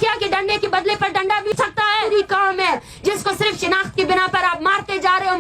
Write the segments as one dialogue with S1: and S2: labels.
S1: देखिए कि डंडे के बदले पर डंडा भी सकता है। ये कौम है जिसको सिर्फ शिनाख्त की बिना पर आप मारते जा रहे हो।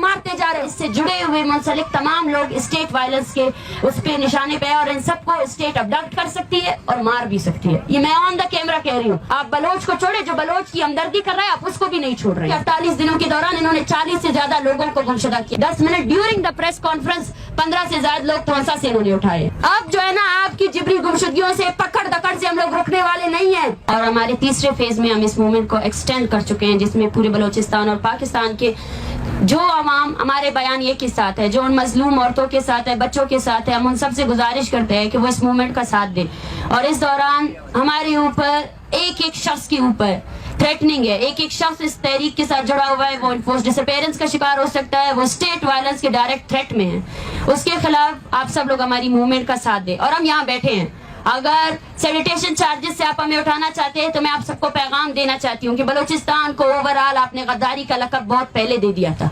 S1: इससे जुड़े हुए मुंसलिक तमाम लोग स्टेट वायलेंस के उस पे निशाने पे, और इन सबको स्टेट अबडक्ट कर सकती है और मार भी सकती है। ये मैं ऑन द कैमरा कह रही हूँ। आप बलोच को छोड़े, जो बलोच की हमदर्दी कर रहा है आप उसको भी नहीं छोड़ रहे हैं। 48 दिनों के दौरान इन्होंने 40 से ज्यादा लोगों को गुमशुदा किया। 10 minute during the press conference 15 से ज्यादा लोग तोसा से इन्होंने उठाए। अब जो है ना, आपकी जिबरी गुमशुदगियों से, पकड़ दकड़ से हम लोग रुकने वाले नहीं हैं। और हमारे तीसरे फेज में हम इस मूवमेंट को एक्सटेंड कर चुके हैं, जिसमें पूरे बलोचिस्तान और पाकिस्तान के जो अवाम हमारे बयान ये के साथ है, जो उन मजलूम औरतों के साथ है, बच्चों के साथ है, हम उन सबसे गुजारिश करते हैं कि वो इस मूवमेंट का साथ दें। और इस दौरान हमारे ऊपर एक एक शख्स के ऊपर थ्रेटनिंग है। एक एक शख्स इस तहरीक के साथ जुड़ा हुआ है, वो इन्फोर्स डिसअपीयरेंस का शिकार हो सकता है, वो स्टेट वायलेंस के डायरेक्ट थ्रेट में है। उसके खिलाफ आप सब लोग हमारी मूवमेंट का साथ दें। और हम यहाँ बैठे हैं, अगर सैनिटेशन चार्जेस से आप हमें उठाना चाहते हैं तो मैं आप सबको पैगाम देना चाहती हूँ कि बलूचिस्तान को ओवरऑल आपने गद्दारी का लक़ब बहुत पहले दे दिया था,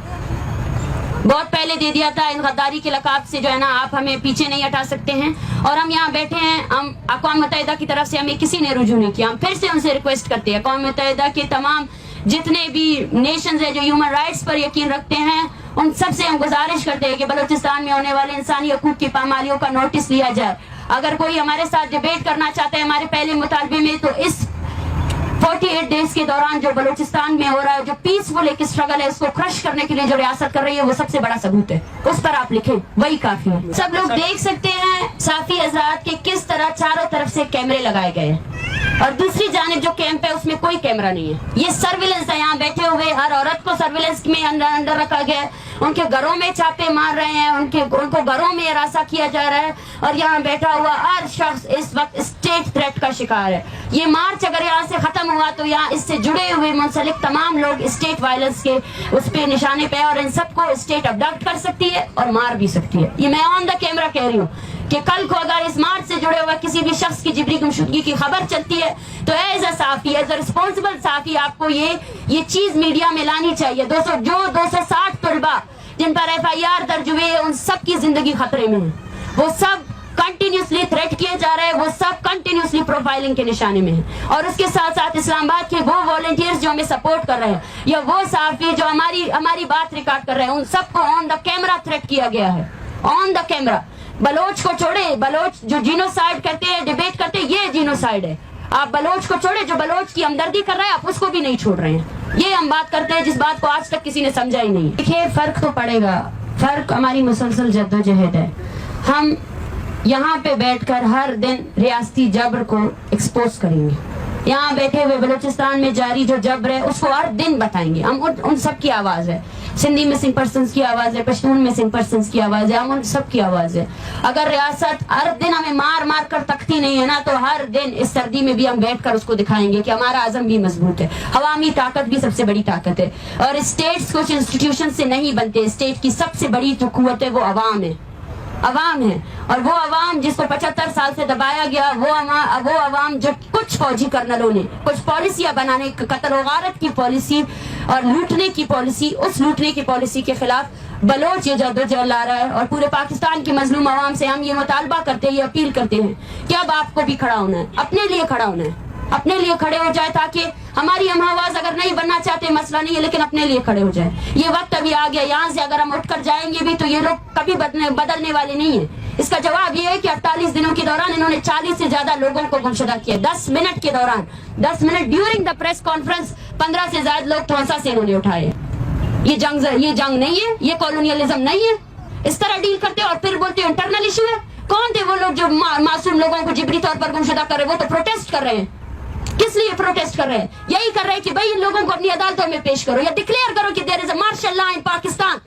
S1: बहुत पहले दे दिया था। इन गद्दारी के लक़ाब से जो है ना, आप हमें पीछे नहीं हटा सकते हैं। और हम यहाँ बैठे हैं, हम अक़वाम मुत्तहिदा की तरफ से हमें किसी ने रुजू नहीं किया। हम फिर से उनसे रिक्वेस्ट करते हैं, अक़वाम मुत्तहिदा के तमाम जितने भी नेशंस है जो ह्यूमन राइट्स पर यकीन रखते हैं, उन सबसे हम गुजारिश करते हैं कि बलूचिस्तान में होने वाले इंसानी हकूक़ की पामालियों का नोटिस लिया जाए। अगर कोई हमारे साथ डिबेट करना चाहता है हमारे पहले मुतालबे में, तो इस 48 डेज के दौरान जो बलूचिस्तान में हो रहा है, जो पीसफुल एक स्ट्रगल है, उसको क्रश करने के लिए जो रियासत कर रही है, वो सबसे बड़ा सबूत है। उस पर आप लिखें, वही काफी है। सब लोग देख सकते हैं साफी आजाद के किस तरह चारों तरफ से कैमरे लगाए गए हैं, और दूसरी जानिब जो कैंप है उसमें कोई कैमरा नहीं है। ये सर्विलेंस है। यहाँ बैठे हुए हर औरत को सर्विलेंस में अंदर रखा गया है। उनके घरों में छापे मार रहे हैं, उनको घरों में हिरासा किया जा रहा है, और यहाँ बैठा हुआ हर शख्स इस वक्त स्टेट थ्रेट का शिकार है। ये मार्च अगर यहाँ से खत्म हुआ तो यहाँ इससे जुड़े हुए मुंसलिक तमाम लोग स्टेट वायलेंस के उस पे निशाने पे, और इन सबको स्टेट अबडक्ट कर सकती है और मार भी सकती है। ये मैं ऑन द कैमरा कह रही हूँ कि कल को अगर इस मार्च से जुड़े हुए किसी भी शख्स की जिबरी गुमशुदगी की खबर चलती है तो एज अ साफी, एज अ रिस्पॉन्सिबल साफी, आपको ये चीज मीडिया में लानी चाहिए। 260 तलबा जिन पर FIR दर्ज हुए हैं, उन सब की जिंदगी खतरे में है। वो सब कंटिन्यूसली थ्रेट किए जा रहे हैं, वो सब कंटिन्यूसली प्रोफाइलिंग के निशाने में है। और उसके साथ साथ इस्लामाबाद के वो वॉलंटियर्स जो हमें सपोर्ट कर रहे हैं, या वो साफी जो हमारी बात रिकॉर्ड कर रहे हैं, उन सबको ऑन द कैमरा थ्रेट किया गया है, ऑन द कैमरा। बलोच को छोड़े, बलोच जो जीनोसाइड करते हैं, डिबेट करते हैं, ये जीनोसाइड है। आप बलोच को छोड़े, जो बलोच की हमदर्दी कर रहा है आप उसको भी नहीं छोड़ रहे हैं। ये हम बात करते हैं जिस बात को आज तक किसी ने समझा ही नहीं। देखिए, फर्क तो पड़ेगा, फर्क हमारी मुसलसल जद्दोजहद है। हम यहाँ पे बैठकर हर दिन रियासती जबर को एक्सपोज करेंगे। यहाँ बैठे हुए बलूचिस्तान में जारी जो जबर है उसको हर दिन बताएंगे। हम उन सब की आवाज है, सिंधी मिसिंग पर्सन्स की आवाज है, पश्तून मिसिंग पर्सन्स की आवाज है, हम उन सब की आवाज है। अगर रियासत हर दिन हमें मार मार कर तकती नहीं है ना, तो हर दिन इस सर्दी में भी हम बैठकर उसको दिखाएंगे कि हमारा आज़म भी मजबूत है। अवामी ताकत भी सबसे बड़ी ताकत है, और स्टेट्स कुछ इंस्टीट्यूशन से नहीं बनते। स्टेट की सबसे बड़ी जो कुव्वत है वो अवाम है, अवाम है। और वो अवाम जिसको 75 साल से दबाया गया, वो अवाम जो कुछ फौजी कर्नलों ने कुछ पॉलिसियां बनाने, कत्ल और गारत की पॉलिसी और लूटने की पॉलिसी, उस लूटने की पॉलिसी के खिलाफ बलोच ये जद्दोजहद ला रहा है। और पूरे पाकिस्तान की मजलूम अवाम से हम ये मुतालबा करते हैं, ये अपील करते हैं कि अब आपको भी खड़ा होना है, अपने लिए खड़ा होना है, अपने लिए खड़े हो जाए, ताकि हमारी हम आवाज अगर नहीं बनना चाहते मसला नहीं है, लेकिन अपने लिए खड़े हो जाए। ये वक्त अभी आ गया, यहाँ से अगर हम उठकर जाएंगे भी तो ये लोग कभी बदलने वाले नहीं है। इसका जवाब ये है कि 48 दिनों के दौरान इन्होंने 40 से ज्यादा लोगों को गुमशुदा किया। 10 मिनट के दौरान, 10 minute during the press conference 15 से ज्यादा लोग तोसा से इन्होंने उठाए। ये जंग नहीं है, ये कॉलोनियलिज्म नहीं है। इस तरह डील करते और फिर बोलते इंटरनल इशू है। कौन थे वो लोग जो मासूम लोगों को जिबरी तौर पर गुमशुदा कर रहे हैं? वो तो प्रोटेस्ट कर रहे हैं। किस लिए प्रोटेस्ट कर रहे हैं? यही कर रहे हैं कि भाई इन लोगों को अपनी अदालतों में पेश करो, या डिक्लेयर करो कि there is a martial law in Pakistan.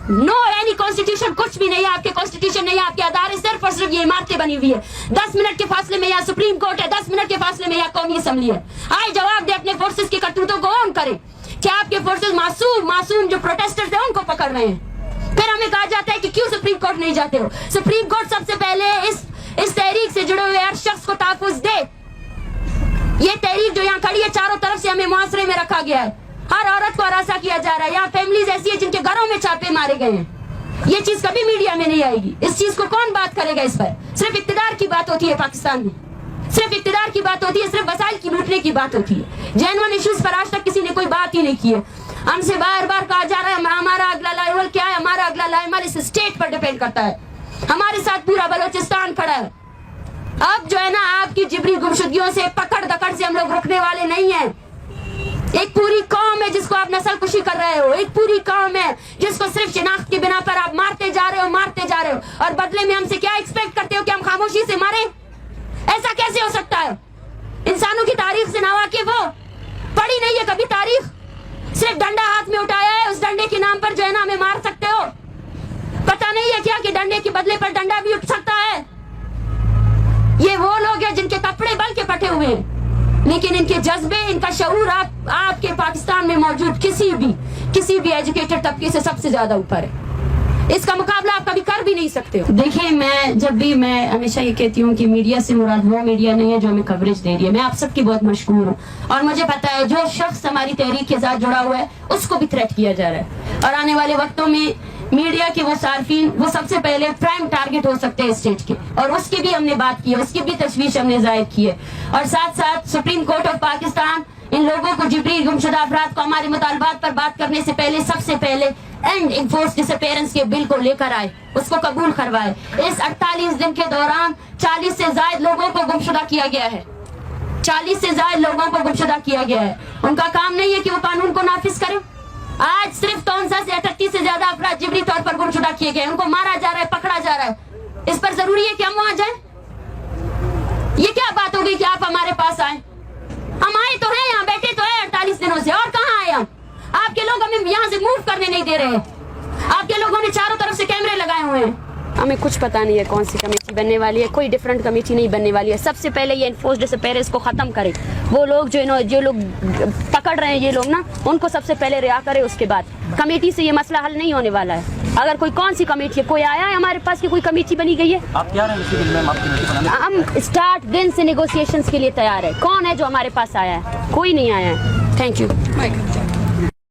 S1: No any constitution, कुछ भी नहीं है, आपके कॉन्स्टिट्यूशन नहीं है, आपके अदारे सिर्फ और सिर्फ ये इमारतें बनी हुई है। 10 मिनट के फासले में यहाँ सुप्रीम कोर्ट है, 10 मिनट के फासले में यहाँ कौमी असम्बली है। आए जवाब दे, अपने फोर्सेस की करतूतों को ऑन करे। क्या आपके फोर्सेस मासूम जो प्रोटेस्टर्स थे उनको पकड़ रहे हैं? फिर हमें कहा जाता है कि क्यों सुप्रीम कोर्ट नहीं जाते हो। सुप्रीम कोर्ट सबसे पहले इस तहरीक से जुड़े हुए हर शख्स को तहफ़्फ़ुज़ दे। ये तहरीक जो यहाँ खड़ी है, चारों तरफ से हमें मुआसरे में रखा गया है, हर औरत को हरासा किया जा रहा है। यहाँ फैमिलीज ऐसी है जिनके घरों में छापे मारे गए हैं। ये चीज कभी मीडिया में नहीं आएगी। इस चीज को कौन बात करेगा? इस पर सिर्फ इक्तिदार की बात होती है पाकिस्तान में, सिर्फ इक्तिदार की बात होती है, सिर्फ वसाइल की लूटने की बात होती है। जेन्युइन इश्यूज पर आज तक किसी ने कोई बात ही नहीं की है। हमसे बार बार कहा जा रहा है हमारा अगला लेवल क्या है, हमारा अगला लेवल इस स्टेट पर डिपेंड करता है। हमारे साथ पूरा बलोचिस्तान खड़ा है। अब जो है ना आपकी जिबरी गुमशुदगियों से पकड़ दकड़ से हम लोग रुकने वाले नहीं हैं। एक पूरी कौम है जिसको आप नस्ल कुशी कर रहे हो, एक पूरी कौम है जिसको सिर्फ शिनाख्त की बिना पर आप मारते जा रहे हो और बदले में हमसे क्या एक्सपेक्ट करते हो कि हम खामोशी से मारे? ऐसा कैसे हो सकता है? इंसानों की तारीख से नावाकिफ हो, पढ़ी नहीं है कभी तारीख, सिर्फ डंडा हाथ में उठाया है, उस डंडे के नाम पर जो है ना हमें मार सकते हो। पता नहीं है क्या कि डंडे के बदले पर डंडा भी उठ सकता है? ये वो लोग हैं जिनके कपड़े बल के फटे हुए हैं, लेकिन इनके जज्बे, इनका शऊर आपके पाकिस्तान में मौजूद किसी भी एजुकेटेड तबके से सबसे ज्यादा ऊपर है। इसका मुकाबला आप कभी कर भी नहीं सकते हो। देखिए, मैं हमेशा ये कहती हूँ कि मीडिया से मुराद वो मीडिया नहीं है जो हमें कवरेज दे रही है। मैं आप सबकी बहुत मशहूर हूँ और मुझे पता है जो शख्स हमारी तहरीक के साथ जुड़ा हुआ है उसको भी थ्रेट किया जा रहा है, और आने वाले वक्तों में मीडिया के वो सार्फिन वो सबसे पहले प्राइम टारगेट हो सकते हैं स्टेट के, और उसकी भी हमने बात की है, उसकी भी तशवीश हमने जाहिर की है। और साथ साथ सुप्रीम कोर्ट ऑफ पाकिस्तान इन लोगों को, जिबरी गुमशुदा अफराद को हमारे मुतालबात पर बात करने से पहले सबसे पहले एंड इन्फोर्स डिसअपीयरेंस के बिल को लेकर आए, उसको कबूल करवाए। इस 48 दिन के दौरान 40 से ज्यादा लोगों को गुमशुदा किया गया है, 40 से ज्यादा लोगों को गुमशुदा किया गया है। उनका काम नहीं है कि वो कानून को नाफिज करें। आज सिर्फ 63 से 38 से ज्यादा अफराद जिबरी तौर पर गुमशुदा किए गए, उनको मारा जा रहा है, पकड़ा जा रहा है। इस पर जरूरी है कि हम वहां जाएं? ये क्या बात हो गई कि आप हमारे पास आए? हम आए तो हैं, यहाँ बैठे तो हैं 48 दिनों से, और कहाँ आए हम? आपके लोग हमें यहाँ से मूव करने नहीं दे रहे। आपके लोगों ने चारों तरफ से कैमरे लगाए हुए हैं। हमें कुछ पता नहीं है कौन सी कमेटी बनने वाली है, कोई डिफरेंट कमेटी नहीं बनने वाली है। सबसे पहले ये इन्फोर्स डिसअपीयरेंस को खत्म करे। वो लोग जो लोग पकड़ रहे हैं ये लोग ना, उनको सबसे पहले रिहा करे, उसके बाद कमेटी से ये मसला हल नहीं होने वाला है। अगर कोई कौन सी कमेटी है, कोई आया है हमारे पास कि कोई कमेटी बनी गई है?
S2: आप तैयार हैं इसी दिन में आप कमेटी बनाने?
S1: हम स्टार्ट दिन से नेगोशिएशंस के लिए तैयार है। कौन है जो हमारे पास आया है? कोई नहीं आया है। Thank you.